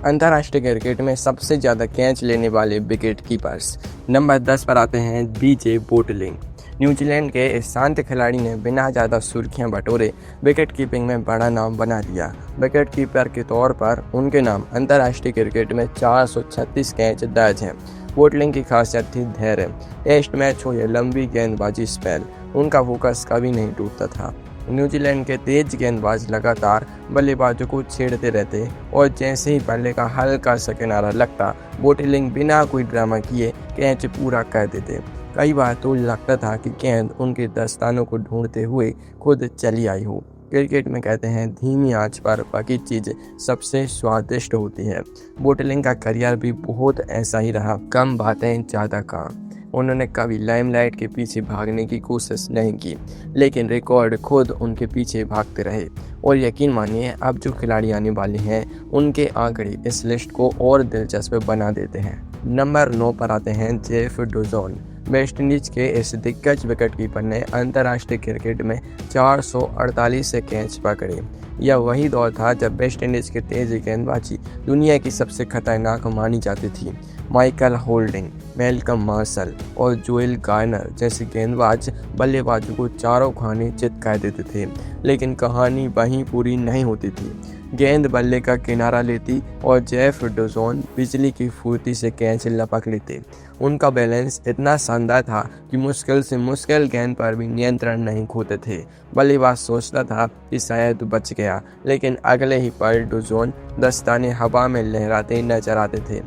अंतर्राष्ट्रीय क्रिकेट में सबसे ज़्यादा कैच लेने वाले विकेट कीपर्स। नंबर 10 पर आते हैं बीजे बोटलिंग। न्यूजीलैंड के इस शांत खिलाड़ी ने बिना ज़्यादा सुर्खियां बटोरे विकेट कीपिंग में बड़ा नाम बना दिया। विकेट कीपर के तौर पर उनके नाम अंतर्राष्ट्रीय क्रिकेट में 436 कैच दर्ज हैं। बोटलिंग की खासियत थी धैर्य। टेस्ट मैच हो या लंबी गेंदबाजी स्पेल, उनका फोकस कभी नहीं टूटता था। न्यूजीलैंड के तेज गेंदबाज लगातार बल्लेबाजों को छेड़ते रहते और जैसे ही बल्ले का हल्का सा किनारा लगता, बोटलिंग बिना कोई ड्रामा किए कैच पूरा कर देते। कई बार तो लगता था कि गेंद उनके दस्तानों को ढूंढते हुए खुद चली आई हो। क्रिकेट में कहते हैं धीमी आंच पर पकी चीज़ सबसे स्वादिष्ट होती है। बोटलिंग का करियर भी बहुत ऐसा ही रहा, कम बातें ज़्यादा काम। उन्होंने कभी लाइमलाइट के पीछे भागने की कोशिश नहीं की, लेकिन रिकॉर्ड खुद उनके पीछे भागते रहे। और यकीन मानिए, अब जो खिलाड़ी आने वाले हैं उनके आंकड़े इस लिस्ट को और दिलचस्प बना देते हैं। नंबर 9 पर आते हैं जेफ डुजॉन। वेस्टइंडीज के इस दिग्गज विकेटकीपर ने अंतर्राष्ट्रीय क्रिकेट में 448 से कैच पकड़े। यह वही दौर था जब वेस्टइंडीज के तेज गेंदबाजी दुनिया की सबसे खतरनाक मानी जाती थी। माइकल होल्डिंग, मैल्कम मार्शल और जोएल गार्नर जैसे गेंदबाज बल्लेबाजों को चारों खाने चित कर देते थे, लेकिन कहानी वहीं पूरी नहीं होती थी। गेंद बल्ले का किनारा लेती और जेफ डुजॉन बिजली की फुर्ती से कैच लपक लेते। उनका बैलेंस इतना शानदार था कि मुश्किल से मुश्किल गेंद पर भी नियंत्रण नहीं खोते थे। बल्लेबाज सोचता था कि शायद बच गया, लेकिन अगले ही पल डुजॉन दस्ताने हवा में लहराते नजर आते थे।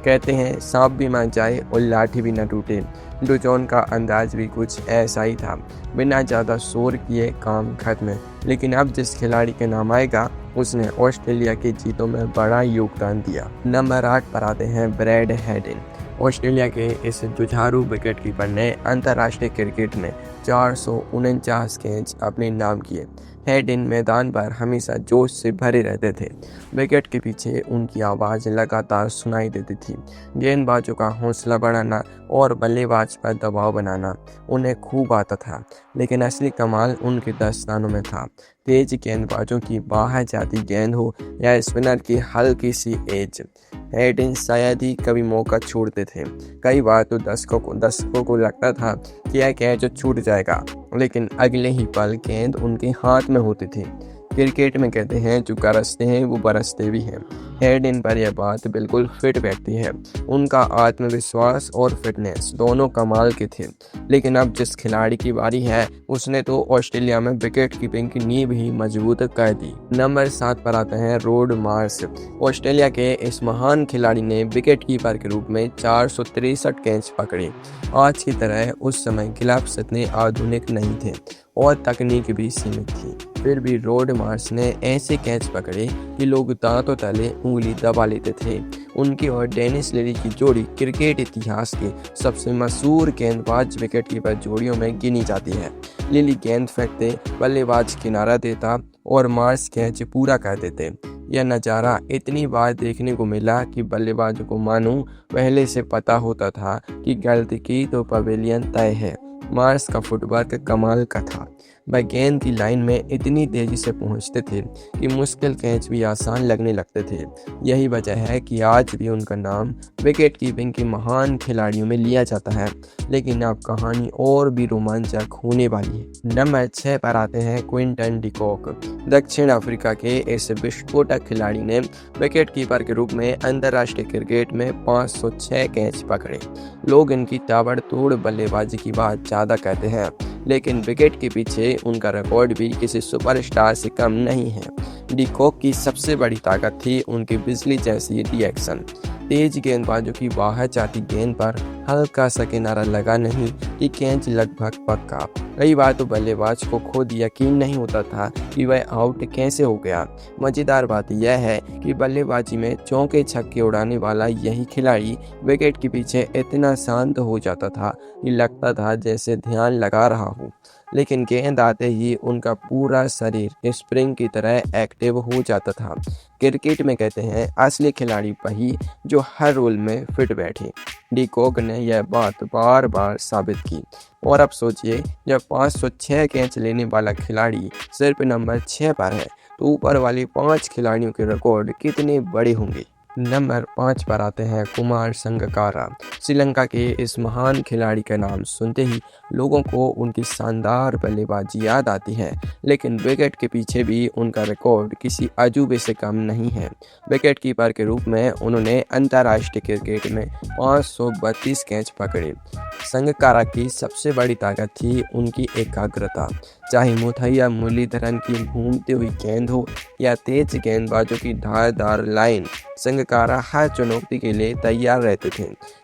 कहते हैं सांप भी मर जाए और लाठी भी न टूटे। डुजॉन का अंदाज भी कुछ ऐसा ही था, बिना ज़्यादा शोर किए काम खत्म। लेकिन अब जिस खिलाड़ी के नाम आएगा उसने ऑस्ट्रेलिया की जीतों में बड़ा योगदान दिया। नंबर 8 पर आते हैं ब्रैड हेडिन। ऑस्ट्रेलिया के इस जुझारू विकेटकीपर ने अंतर्राष्ट्रीय क्रिकेट में 449 कैच अपने नाम किए। हेडिन मैदान पर हमेशा जोश से भरे रहते थे। विकेट के पीछे उनकी आवाज़ लगातार सुनाई देती थी। गेंदबाजों का हौसला बढ़ाना और बल्लेबाज पर दबाव बनाना उन्हें खूब आता था, लेकिन असली कमाल उनके दस्तानों में था। तेज गेंदबाजों की बाहर जाती गेंद हो या स्पिनर की हल्की सी एज, हेडिन शायद ही कभी मौका छोड़ते थे। कई बार तो दर्शकों को लगता था कि यह कैच छूट जाएगा, लेकिन अगले ही पल गेंद उनके हाथ में होती थी। क्रिकेट में कहते हैं जो गरजते हैं वो बरसते भी हैं। हेडिन पर यह बात बिल्कुल फिट बैठती है। उनका आत्मविश्वास और फिटनेस दोनों कमाल के थे। लेकिन अब जिस खिलाड़ी की बारी है उसने तो ऑस्ट्रेलिया में विकेट कीपिंग की नींव ही मजबूत कर दी। नंबर 7 पर आते हैं रोड मार्श। ऑस्ट्रेलिया के इस महान खिलाड़ी ने विकेट कीपर के रूप में 463 कैच पकड़े। आज की तरह उस समय ग्लव्स इतने आधुनिक नहीं थे और तकनीक भी सीमित थी। फिर भी रोड मार्श ने ऐसे कैच पकड़े कि लोग दांतों तले उंगली दबा लेते थे। उनकी और डेनिस लिली की जोड़ी क्रिकेट इतिहास के सबसे मशहूर गेंदबाज विकेटकीपर जोड़ियों में गिनी जाती है। लिली गेंद फेंकते, बल्लेबाज किनारा देता और मार्श कैच पूरा कर देते। यह नज़ारा इतनी बार देखने को मिला कि बल्लेबाजों को मानो पहले से पता होता था कि गलती की तो पवेलियन तय है। मार्श का फुटवर्क कमाल का था। वह गेंद की लाइन में इतनी तेजी से पहुंचते थे कि मुश्किल कैच भी आसान लगने लगते थे। यही वजह है कि आज भी उनका नाम विकेट कीपिंग के महान खिलाड़ियों में लिया जाता है। लेकिन अब कहानी और भी रोमांचक होने वाली है। नंबर 6 पर आते हैं क्विंटन डी कॉक। दक्षिण अफ्रीका के इस विस्फोटक खिलाड़ी ने विकेट कीपर के रूप में अंतर्राष्ट्रीय क्रिकेट में 506 कैच पकड़े। लोग इनकी ताबड़तोड़ बल्लेबाजी की बात ज़्यादा कहते हैं, लेकिन विकेट के पीछे उनका रिकॉर्ड भी किसी सुपरस्टार से कम नहीं है। डी कॉक की सबसे बड़ी ताकत थी उनकी बिजली जैसी रिएक्शन। तेज गेंदबाजों की बाहर जाती गेंद पर हल्का सा किनारा लगा नहीं कि कैच लगभग पक्का। कई बार तो बल्लेबाज को खुद यकीन नहीं होता था कि वह आउट कैसे हो गया। मज़ेदार बात यह है कि बल्लेबाजी में चौके छक्के उड़ाने वाला यही खिलाड़ी विकेट के पीछे इतना शांत हो जाता था कि लगता था जैसे ध्यान लगा रहा हो, लेकिन गेंद आते ही उनका पूरा शरीर स्प्रिंग की तरह एक्टिव हो जाता था। क्रिकेट में कहते हैं असली खिलाड़ी वही जो हर रोल में फिट बैठे। डी कॉक ने यह बात बार बार साबित की। और अब सोचिए, जब 506 कैच लेने वाला खिलाड़ी सिर्फ नंबर 6 पर है तो ऊपर वाले 5 खिलाड़ियों के रिकॉर्ड कितने बड़े होंगे। नंबर 5 पर आते हैं कुमार संगकारा। श्रीलंका के इस महान खिलाड़ी का नाम सुनते ही लोगों को उनकी शानदार बल्लेबाजी याद आती है, लेकिन विकेट के पीछे भी उनका रिकॉर्ड किसी अजूबे से कम नहीं है। विकेट कीपर के रूप में उन्होंने अंतर्राष्ट्रीय क्रिकेट में 532 कैच पकड़े। संगकारा की सबसे बड़ी ताकत थी उनकी एकाग्रता। चाहे मुथैया मुरलीधरन की घूमती हुई गेंद हो या तेज गेंदबाजों की धारदार लाइन, संगकारा हर चुनौती के लिए तैयार रहते थे।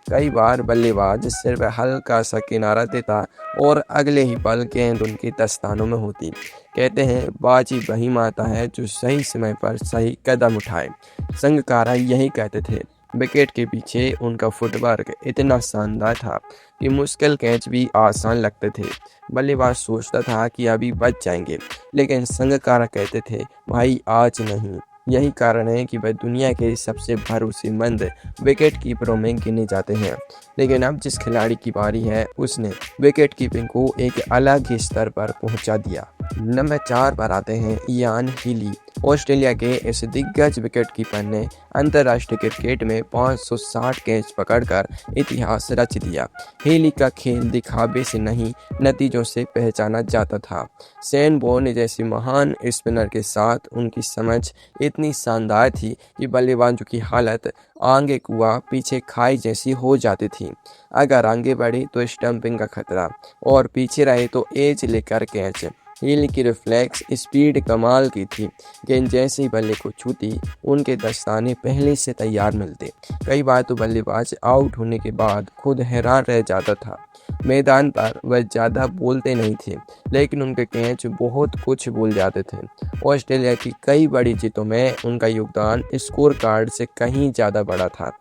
कई बार बल्लेबाज सिर्फ हल्का सा किनारा देता और अगले ही पल गेंद उनके दस्तानों में होती। कहते हैं बाजी वही मारता है जो सही समय पर सही कदम उठाए। संगकारा यही कहते थे। विकेट के पीछे उनका फुटवर्क इतना शानदार था कि मुश्किल कैच भी आसान लगते थे। बल्लेबाज सोचता था कि अभी बच जाएंगे, लेकिन संगकारा कहते थे भाई आज नहीं। यही कारण है कि वह दुनिया के सबसे भरोसेमंद विकेट कीपरों में गिने जाते हैं। लेकिन अब जिस खिलाड़ी की बारी है उसने विकेट कीपिंग को एक अलग ही स्तर पर पहुंचा दिया। नंबर 4 पर आते हैं इयान हीली। ऑस्ट्रेलिया के इस दिग्गज विकेट कीपर ने अंतर्राष्ट्रीय क्रिकेट में 560 कैच पकड़कर इतिहास रच दिया। हीली का खेल दिखावे से नहीं, नतीजों से पहचाना जाता था। शेन बॉर्न जैसी महान स्पिनर के साथ उनकी समझ इतनी शानदार थी कि बल्लेबाजों की हालत आगे कुआं पीछे खाई जैसी हो जाती थी। अगर आगे बढ़े तो स्टंपिंग का खतरा और पीछे रहे तो एज लेकर कैच। हील की रिफ्लेक्स स्पीड कमाल की थी। गेंद जैसे ही बल्ले को छूती उनके दस्ताने पहले से तैयार मिलते। कई बार तो बल्लेबाज आउट होने के बाद खुद हैरान रह जाता था। मैदान पर वह ज़्यादा बोलते नहीं थे, लेकिन उनके कैच बहुत कुछ बोल जाते थे। ऑस्ट्रेलिया की कई बड़ी जीतों में उनका योगदान स्कोर कार्ड से कहीं ज़्यादा बड़ा था।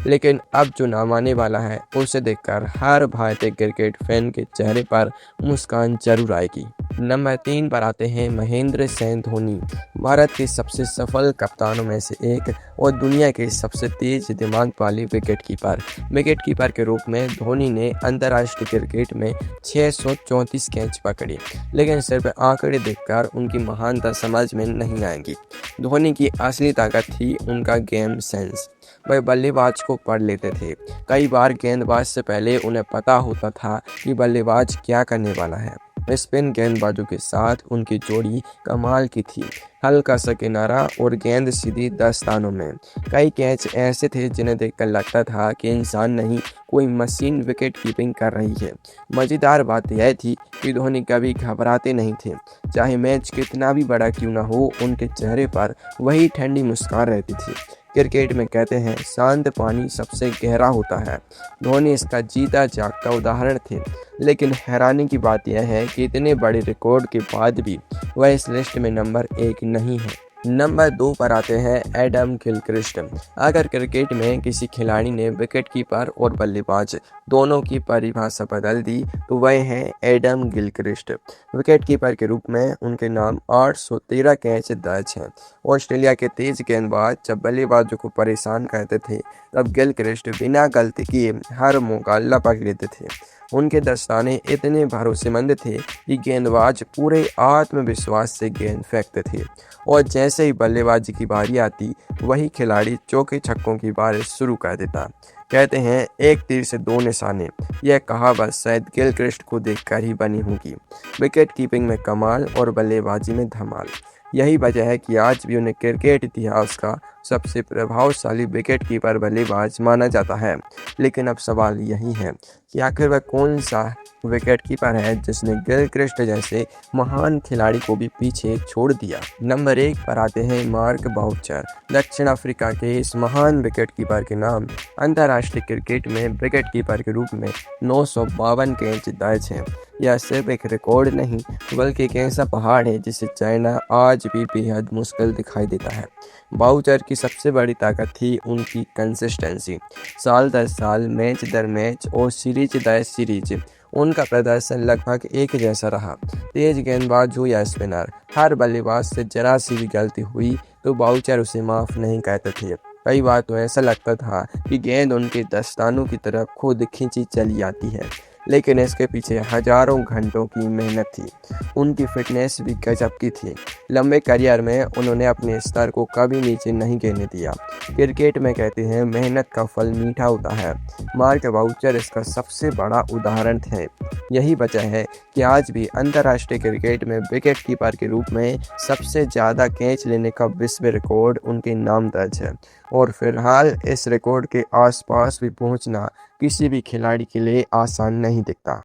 लेकिन अब जो नाम आने वाला है उसे देखकर हर भारतीय क्रिकेट फैन के चेहरे पर मुस्कान जरूर आएगी। नंबर 3 पर आते हैं महेंद्र सिंह धोनी। भारत के सबसे सफल कप्तानों में से एक और दुनिया के सबसे तेज दिमाग वाले विकेट कीपर के रूप में धोनी ने अंतर्राष्ट्रीय क्रिकेट में 634 कैच पकड़े। लेकिन सिर्फ आंकड़े देखकर उनकी महानता समझ में नहीं आएगी। धोनी की असली ताकत थी उनका गेम सेंस। वह बल्लेबाज को पढ़ लेते थे। कई बार गेंदबाज से पहले उन्हें पता होता था कि बल्लेबाज क्या करने वाला है। स्पिन गेंदबाजों के साथ उनकी जोड़ी कमाल की थी। हल्का सा किनारा और गेंद सीधी दस्तानों में। कई कैच ऐसे थे जिन्हें देखकर लगता था कि इंसान नहीं, कोई मशीन विकेट कीपिंग कर रही है। मज़ेदार बात यह थी कि धोनी कभी घबराते नहीं थे। चाहे मैच कितना भी बड़ा क्यों ना हो, उनके चेहरे पर वही ठंडी मुस्कान रहती थी। क्रिकेट में कहते हैं शांत पानी सबसे गहरा होता है। धोनी इसका जीता जागता उदाहरण थे। लेकिन हैरानी की बात यह है कि इतने बड़े रिकॉर्ड के बाद भी वह इस लिस्ट में नंबर 1 नहीं है। नंबर 2 पर आते हैं एडम गिलक्रिस्ट। अगर क्रिकेट में किसी खिलाड़ी ने विकेट कीपर और बल्लेबाज दोनों की परिभाषा बदल दी तो वह है एडम गिलक्रिस्ट। विकेट कीपर के रूप में उनके नाम 813 कैच दर्ज हैं। ऑस्ट्रेलिया के तेज गेंदबाज जब बल्लेबाजों को परेशान करते थे तब गिलक्रिस्ट बिना गलती किए हर मौका लपक लेते थे। उनके दस्ताने इतने भरोसेमंद थे कि गेंदबाज पूरे आत्मविश्वास से गेंद फेंकते थे और जैसे ही बल्लेबाजी की बारी आती वही खिलाड़ी चौके छक्कों की बारिश शुरू कर देता। कहते हैं एक तीर से 2 निशाने। यह कहावत शायद गिलक्रिस्ट को देखकर ही बनी होगी। विकेट कीपिंग में कमाल और बल्लेबाजी में धमाल। यही वजह है कि आज भी उन्हें क्रिकेट इतिहास का सबसे प्रभावशाली विकेट कीपर बल्लेबाज माना जाता है। लेकिन अब सवाल यही है कि आखिर वह कौन सा विकेट कीपर है जिसने गिलक्रिस्ट जैसे महान खिलाड़ी को भी पीछे छोड़ दिया। नंबर 1 पर आते हैं मार्क बाउचर। दक्षिण अफ्रीका के इस महान विकेट कीपर के नाम अंतर्राष्ट्रीय क्रिकेट में विकेट कीपर के रूप में 952 कैच दर्ज हैं। यह सिर्फ एक रिकॉर्ड नहीं बल्कि एक ऐसा पहाड़ है जिसे चढ़ना आज भी बेहद मुश्किल दिखाई देता है। बाउचर की सबसे बड़ी ताकत थी उनकी कंसिस्टेंसी। साल दर साल, मैच दर मैच और सीरीज दर सीरीज उनका प्रदर्शन लगभग एक जैसा रहा। तेज गेंदबाज हो या स्पिनर, हर बल्लेबाज से जरा सी भी गलती हुई तो बाउचर उसे माफ़ नहीं कहते थे। कई बार तो ऐसा लगता था कि गेंद उनके दस्तानों की तरफ खुद खींची चली आती है। लेकिन इसके पीछे हजारों घंटों की मेहनत थी। उनकी फिटनेस भी गजब की थी। लंबे करियर में उन्होंने अपने स्तर को कभी नीचे नहीं गिरने दिया। क्रिकेट में कहते हैं मेहनत का फल मीठा होता है। मार्क वाउचर इसका सबसे बड़ा उदाहरण थे। यही वजह है कि आज भी अंतर्राष्ट्रीय क्रिकेट में विकेट कीपर के रूप में सबसे ज़्यादा कैच लेने का विश्व रिकॉर्ड उनके नाम दर्ज है, और फिलहाल इस रिकॉर्ड के आसपास भी पहुंचना किसी भी खिलाड़ी के लिए आसान नहीं दिखता।